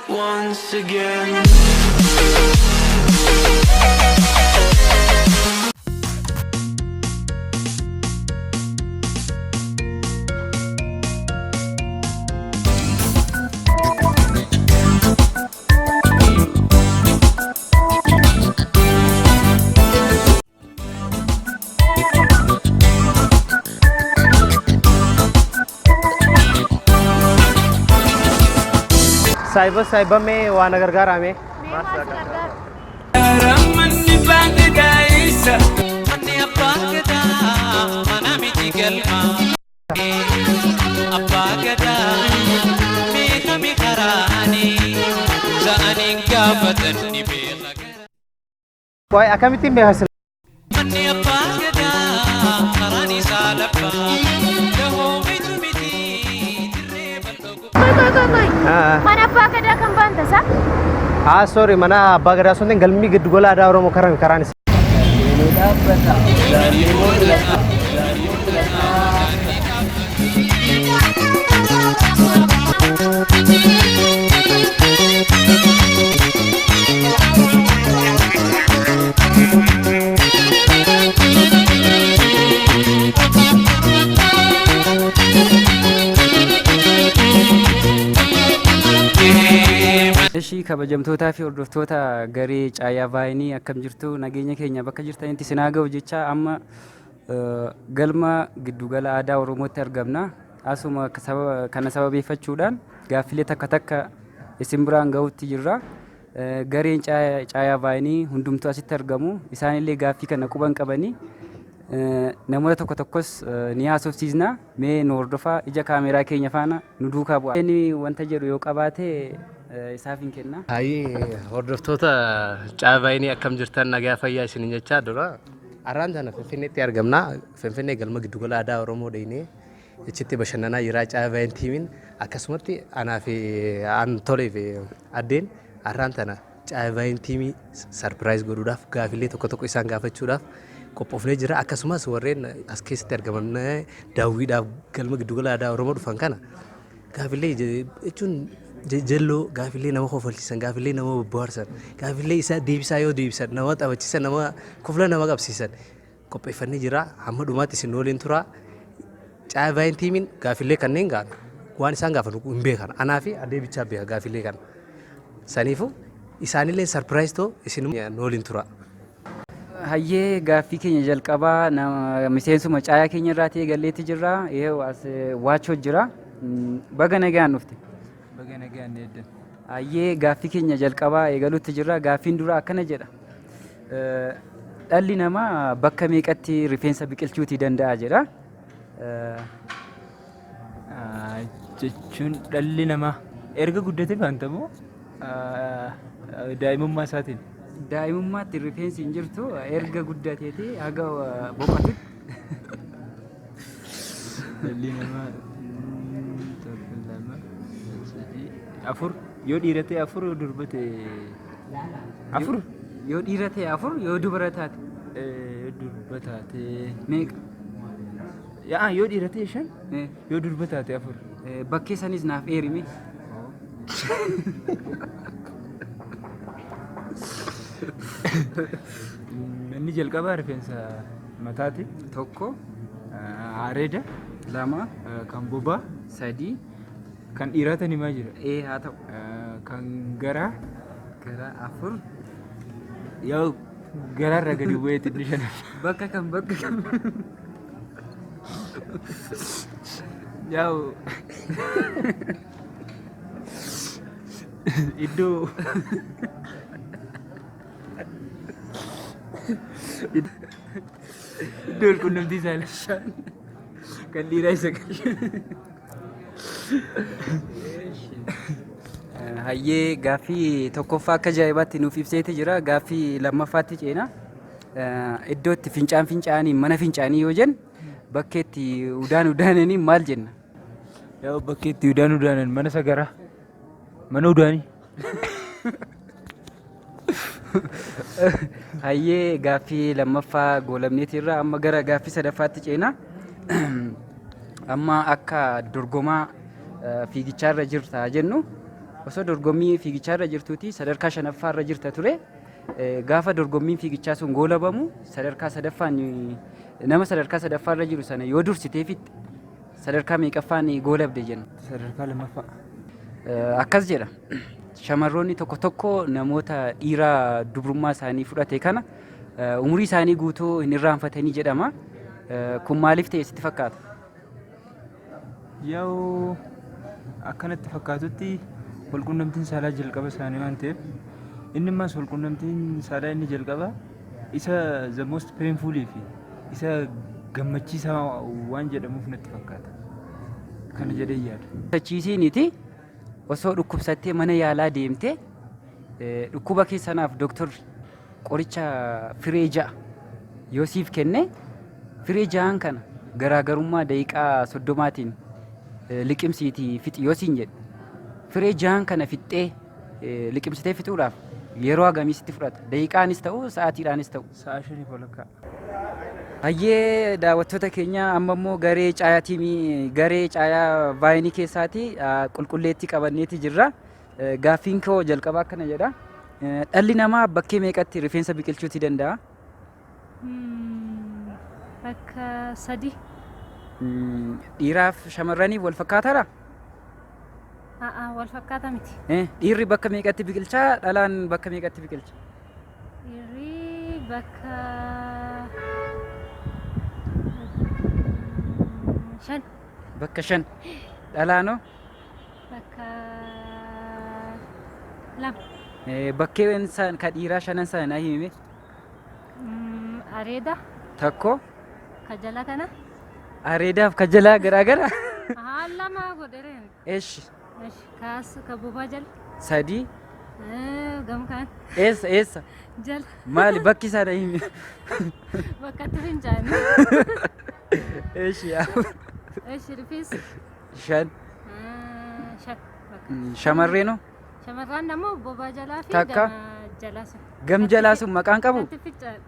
once again. Cyber cyber में वाना गरगार आमे कोई अकमिति में hustle Mana apa kada kan banta sa? हाँ सॉरी मना बगैर सुनते गलमी गिद्द गोला आड़ा और मुखर कराने से Ishii kabajamtootaa fi hordoftoota garee caayaa vaayinii akkam jirtu nageenya keenya bakka jirtanitti sinaa ga'u jecha amma galma giddugala aadaa Oromootti argamna. Asuma kana sababeeffachuudhaan gaaffilee takka takka isin biraan ga'utti jirra. Gareen caayaa vaayinii hundumtuu asitti argamu. Isaanillee gaaffii kana quban qabanii namoota tokko tokkos ni haasofsiisna. Mee nu hordofaa ija kaameraa keenya faana nu duukaa bu'a. Inni wanta jedhu yoo qabaate isaaf hin kenna. hordoftoota caayaa vaayinii akkam jirtan nagaa fayyaa isin jechaa dura arraan tana Finfinneetti argamna. Finfinnee galma giddugala aadaa Oromoo dheenee achitti bashannanaa jira caayaa vaayinii tiimiin akkasumatti anaa fi aan tolee fi addeen arraan tana caayaa vaayinii tiimii sarpiraayiz godhuudhaaf gaaffilee tokko tokko isaan gaafachuudhaaf qophoofnee jira. Akkasumas warreen as keessatti argaman daawwiidhaaf galma giddugala aadaa Oromoo dhufan kana gaaffilee jechuun jelloo gaaffilee nama kofalchiisan gaaffilee nama bohaarsan gaaffilee isaa deebisaa yoo deebisan nama taphachiisan nama kofla nama qabsiisan qopheeffannee jira. Hamma dhumaatti isin waliin tura. Caayaa vaayinii tiimiin gaaffilee kanneen gaanu waan isaan gaafatu hin beekan. Anaa fi addee bichaa beeka gaaffilee kana. Saniifuu isaanillee sarpiraayiz ta'u isin waliin tura. Hayyee gaaffii keenya jalqabaa miseensuma caayaa keenya irraa ta'ee galleetti jirra. Waachoo jira. Baga nagaan dhufte. Baga nagaan eeddan. Hayyee gaaffii keenya jalqabaa eegaluutti jirra. Gaaffiin dura akkana jedha. Dhalli namaa bakka meeqatti rifeensa biqilchuutii danda'a jedha. Jechuun dhalli namaa erga guddate faantamoo daa'imummaa isaatiin. Daa'imummaatti rifeensi hin jirtu erga guddateeti haga boqotutti. Dhalli namaa tokko lama sadii afur yoo dhiira ta'e afur yoo durba ta'e afur Yoo dhiira ta'e afur yoo dubara taate yoo durba taate meeqa? yoo dhiira ta'e shan yoo durba taate afur. Bakkee sanis naaf eerimi. Inni jalqabaa rifeensa mataati. Tokko, Areeda. lama, Kan bobaa. sadii, Kan dhiiraatan himaa jira. haa ta'u. Kan garaa. Gara afur. Yoo garaarra gadi bu'ee xiqqoo shan. Bakka kam bakka kam. Yaa'u iddoo quunnamtii saalaa kan dhiiraa isa Hayyee gaaffii tokkoffaa akka ajaa'ibaatti nuuf ibseeti jira. Gaaffii lammaffaatti ceena. Iddoo itti fincaanii mana fincaanii yoo jennu bakkeetti udaananii maal jenna? Yaa'u bakkeetti udaanan mana sagaraa mana udaanii. Hayyee gaaffii lammaffaa goolamneeti irraa amma gara gaaffii sadaffaatti ceena. Amma akka dorgomaa fiigicharra jirta jennu osoo dorgommii fiigicharra jirtuuti sadarkaa shanaffaarra jirta ture. Gaafa dorgommiin fiigichaa sun goolabamu sadarkaa sadaffaan nama sadarkaa sadaffaarra jiru sana yoo dursiteefitti sadarkaa meeqaffaan goolabde jenna. Sadarkaa lammaffaa. Akkas jedha. Shamarroonni tokko tokko namoota dhiiraa dubrummaa isaanii fudhate kana umurii isaanii guutuu hin irraanfatanii jedhama. Kun maaliif ta'e sitti fakkaata? Yoo akkanatti fakkaatutti walqunnamtiin saalaa jalqaba isaanii waan ta'eef inni ammas walqunnamtiin saalaa inni jalqaba isa the most painful fi isa gammachiisaa waan jedhamuuf natti fakkaata. Kana jedhee yaada. Sachiisiiniti osoo dhukkubsattee mana yaalaa deemtee dhukkuba keessanaaf dooktorri qoricha firee ja'a yoo siif kenne firee ja'aan kana garaagarummaa daqiiqaa 30tiin liqimsiitii fixi yoo siin jedhe firee ja'aan kana fixxee liqimsitee fixuudhaaf yeroo hagamii sitti fudhata? Daqiiqaanis ta'u sa'aatiidhaanis ta'u? Sa'a 5 walakkaa. Hayyee daawwattoota keenya amma immoo garee caayaa vaayinii keessaati qulqulleetti qabanneeti jirra. Gaaffiin koo jalqabaa akkana jedha. Dhalli namaa bakkee meeqatti rifeensa biqilchuutii danda'a? Bakka 3. Dhiiraaf shamarraniif wal fakkaataadha? Wal fakkaata miti. Dhiirri bakka meeqatti biqilchaa? Dhalaan bakka meeqatti biqilcha? Dhiirri bakka 5. Bakka 5. Dhalaanoo? Bakka 2. Bakkeen ka dhiiraa 5 sana himi? Areeda. Tokko? Ka jala kana? Areedaaf ka jalaa garaagara? Lama godhereen. Eeshi. Kaas ka bobaa jala. 3. Gamkaan. Eessa? Jala. Maali bakki isaa himi? Bakkatti fincaane. Eeshi. Rifeensi. 5. 5. Shamarreenoo? Shamarran ammoo bobaa jalaa fi Takka? jalaa sun. Gam jalaa sun maqaan qabu? Bakkatti fincaane.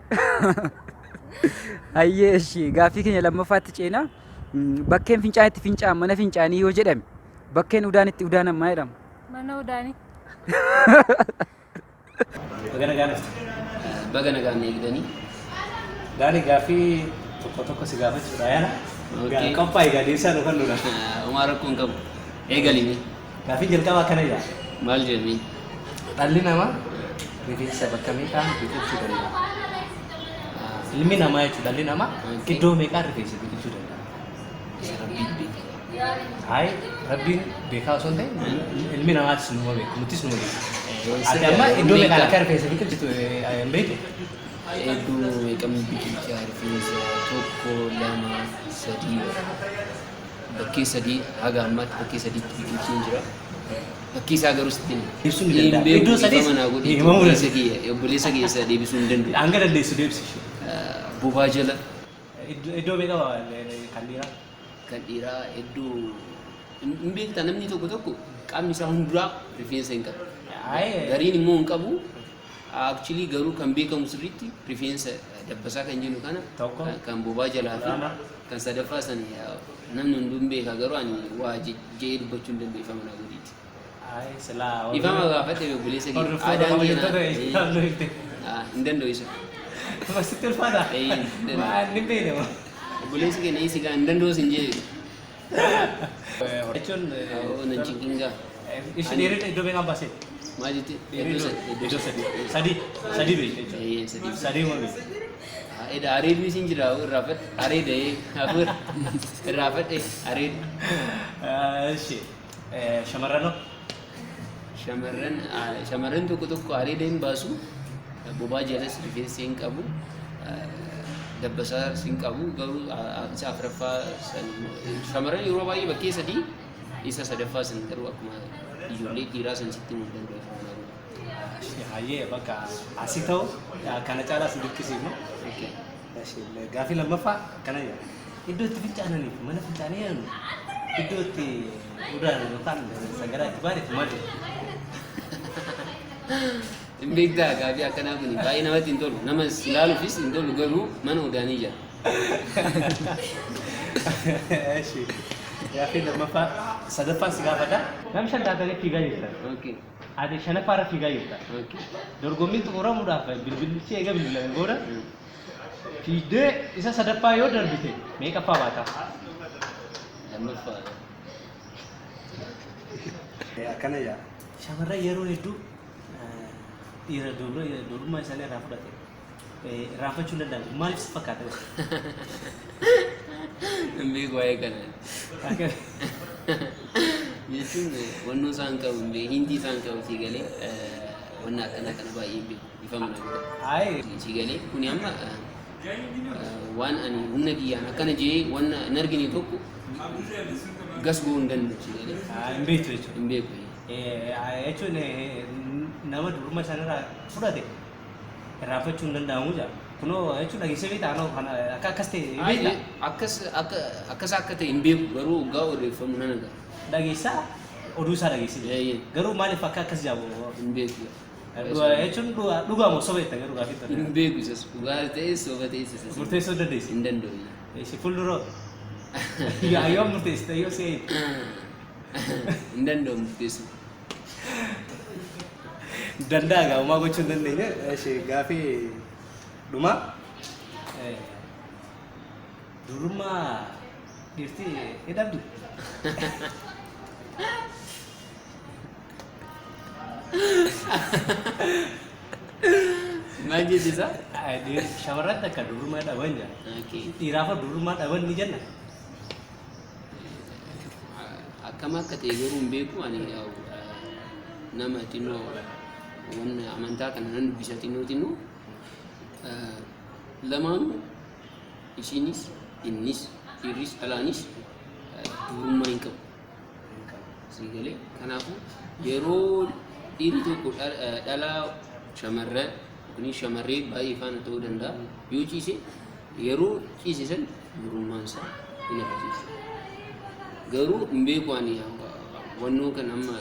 Hayyee eeshi gaaffii keenya lammaffaatti ceena. Bakkeen fincaanitti fincaan mana fincaanii yoo jedhame bakkeen udaan itti udaanan maa jedhama? Mana udaanii. Baga nagaan eegdanii. Daani gaaffii tokko si gaafachuudha yaala. Qophaa'i deebisaa nu kan nudha. Homaa rakkoo hin qabu. Eegalimi. Gaaffii jalqabaa akkana jedha. Maal jedhanii? Dhalli namaa rifeensa bakka meeqaan biqilchuu danda'a? Ilmi namaa jechuudha dhalli namaa iddoo meeqaan rifeensa biqilchuu danda'a? Rabbiin beeka. Hayi rabbiin beekaa osoo hin ta'in ilmi namaatis numa beeku nutis numa beeku. Ati amma iddoo meeqaan akka rifeensa biqilchitu hin beektu? Iddoo meeqaan biqilchaa rifeensa 1, 2, 3 bakkee 3 haga ammaatti bakkee 3tti biqilcheen jira. Bakkee isaa garuu sitti hin beeku. Iddoo sadiis obboleessa keessa deebisuu hin danda'u. Hanga dandeessu deebisi. Bobaa jala. Iddoo meeqa kan dhiiraa? Kan dhiiraa iddoo hin beekta namni tokko qaamni isaa hunduraa rifeensa hin qabu. Gariin immoo hin qabu. Actually garuu kan beekamu sirriitti rifeensa dabbasaa kan jennu kana kan bobaa jalaa fi kan sadaffaa san namni hunduu hin beeka garuu ani waa jee dubbachuu hin danda'u ifama naa godhiiti. Ifama gaafadhe obboleessa kee aadaan keenaa hin danda'u isa. Masitti ulfaata? Maal ni beekama? Obboleessa kee na isi hin danda'u sin jee. Jechuun nan cinqingaa. Isin hiriirri iddoo meeqaan baasee? Maal jettee? Iddoo sadii beekte jechuudha. Sadii moo beekte? Eda areedni sin jira irraa fadhe areeda afur irraa fadhe areeda. Eshi shamarranoo? Shamarran tokko areeda hin baasu bobaa jalas rifeensa hin qabu dabbasaa hin qabu garuu isa afuraffaa shamarran yeroo baay'ee bakkee 3 isa sadaffaa san garuu akkuma ijoollee dhiiraa san sitti hin danda'u. Hayyee bakka asii ta'u kana caalaa si dukkisiifnu. Gaaffii lammaffaa kana jedha. Iddoo itti fincaananiif mana fincaanii jedhamu iddoo itti udaan yookaan sagaraa itti baadheef maal jedhu? Hin beektaa gaaffii akkanaa kun baay'ee namatti hin tolu. Nama ilaaluufis hin tolu garuu mana udaanii jira. Gaaffii lammaffaa sadaffaan si gaafadha. Nam shan taatanii fiigaa jirtan. Okay. Ati shanaffaarra fiigaa jirta. Okay. Dorgommiin xumuramuudhaaf bilbilichi eega bilbilan booda fiigdee isa sadaffaa yoo darbite meeqaffaa baata? Lammaffaa. Akkana jaa. Shamarran yeroo hedduu dhiira durummaa isaanii irraa fudhate. Irraanfachuu hin danda'amu. Maaliif si fakkaata? Hin beeku waa'ee kanaan. Jechuun wannoo isaan qabu hin beeku, hintii isaan qabu si galee wanna akkana kana baay'ee hin beeku. Ifa mana bitaa. Si galee kuni amma waan ani humna kiyyaan akkana jee wanna hin argine tokko gas gochuu hin danda'u si galee. Hin beektu jechuudha. Hin beeku. Jechuun nama durummaa isaanii fudhate irraanfachuu hin danda'amu jaa. Kunoo jechuun dhageessee beektaa akka akkas ta'e beektaa? Akkas akka ta'e hin beeku garuu waggaa odeeffamu nan agarra. Dhageessaa oduu isaa dhageessee. Garuu maaliif akka akkas jaabu? Hin beeku. Jechuun dhugaa moo soba jetta garuu gaaffii ta'e? Hin beeku isas dhugaa ta'es soba ta'es isas. Murteessuu dandeessi? Hin danda'u. Si fuulduroo yoo murteessite yoo se'e. Hin danda'u murteessuu. Danda'a gaafamaa gochuu hin dandeenye. Gaaffii dhumaa durummaa dhiirtii hidhabdu. Maal jechuudha? Shamarran takka durummaa dhaban jira. Dhiiraaf durummaa dhaban ni jenna. Akkam akka ta'e garuu hin beeku ani nama xinnoo wanna amantaa kana nan dubbisa xinnoo lamaanuu isiinis innis dhiirris dhalaanis durummaa hin qabu. Si galee kanaafuu yeroo dhiirri tokko dhalaa shamarran kunis shamarree baay'ee faana ta'uu danda'a yoo ciise yeroo ciise san durummaan isaa hin agarsiisu. Garuu hin beeku ani wannoo kan amma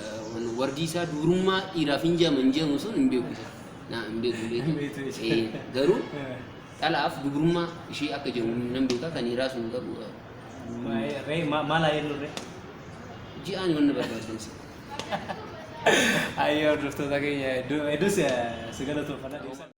wardi isaa durummaa dhiiraaf hin jedhamu sun hin beeku. Hin beeku. Garuu dhalaaf durummaa ishee akka jedhamu nan beeka kan dhiiraa sun garuu. Maal haa jennu ree? Ji'aan wanna barbaadansi. Ayyoo hordoftoota keenya hedduus si galatoofadha.